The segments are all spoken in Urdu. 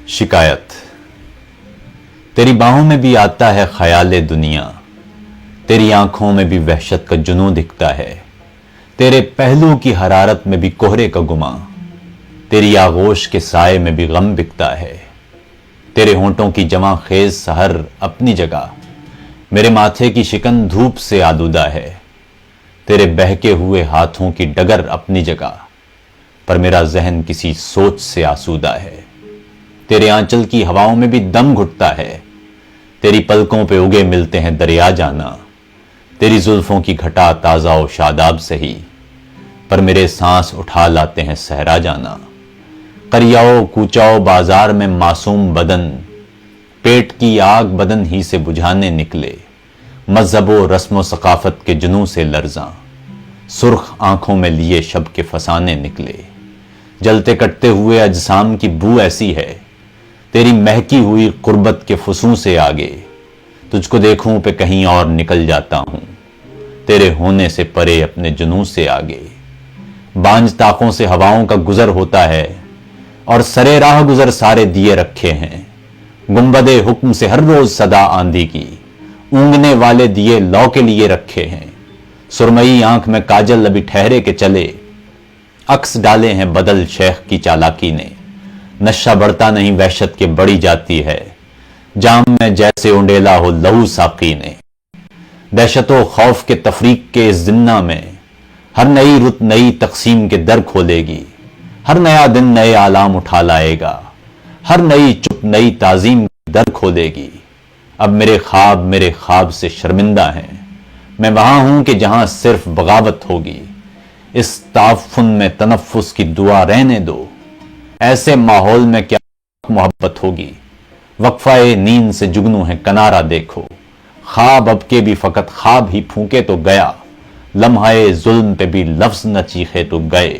شکایت. تیری باہوں میں بھی آتا ہے خیال دنیا، تیری آنکھوں میں بھی وحشت کا جنون دکھتا ہے، تیرے پہلو کی حرارت میں بھی کوہرے کا گماں، تیری آغوش کے سائے میں بھی غم بکتا ہے، تیرے ہونٹوں کی جمع خیز سحر اپنی جگہ، میرے ماتھے کی شکن دھوپ سے آلودہ ہے، تیرے بہکے ہوئے ہاتھوں کی ڈگر اپنی جگہ، پر میرا ذہن کسی سوچ سے آسودہ ہے، تیرے آنچل کی ہواؤں میں بھی دم گھٹتا ہے، تیری پلکوں پہ اگے ملتے ہیں دریا جانا، تیری زلفوں کی گھٹا تازہ و شاداب سہی، پر میرے سانس اٹھا لاتے ہیں صحرا جانا، قریاؤ کوچاؤ بازار میں معصوم بدن، پیٹ کی آگ بدن ہی سے بجھانے نکلے، مذہب و رسم و ثقافت کے جنوں سے لرزاں، سرخ آنکھوں میں لیے شب کے فسانے نکلے، جلتے کٹتے ہوئے اجسام کی بو ایسی ہے، تیری مہکی ہوئی قربت کے فسوں سے آگے، تجھ کو دیکھوں پہ کہیں اور نکل جاتا ہوں، تیرے ہونے سے پرے اپنے جنوں سے آگے، بانج طاقوں سے ہواؤں کا گزر ہوتا ہے، اور سرے راہ گزر سارے دیے رکھے ہیں، گنبد حکم سے ہر روز صدا آندھی کی، اونگنے والے دیے لو کے لیے رکھے ہیں، سرمئی آنکھ میں کاجل ابھی ٹھہرے کے چلے، عکس ڈالے ہیں بدل شیخ کی چالاکی نے، نشہ بڑھتا نہیں وحشت کے بڑی جاتی ہے، جام میں جیسے انڈیلا ہو لہو ساقی نے، دہشت و خوف کے تفریق کے اس زمنہ میں، ہر نئی رت نئی تقسیم کے در کھولے گی، ہر نیا دن نئے آلام اٹھا لائے گا، ہر نئی چپ نئی تعظیم کے در کھولے گی، اب میرے خواب سے شرمندہ ہیں، میں وہاں ہوں کہ جہاں صرف بغاوت ہوگی، اس تعفن میں تنفس کی دعا رہنے دو، ایسے ماحول میں کیا محبت ہوگی، وقفہ نیند سے جگنو ہے کنارہ دیکھو، خواب اب کے بھی فقط خواب ہی پھونکے تو گیا، لمحہ ظلم پہ بھی لفظ نہ چیخے تو گئے،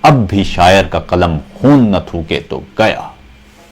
اب بھی شاعر کا قلم خون نہ تھوکے تو گیا۔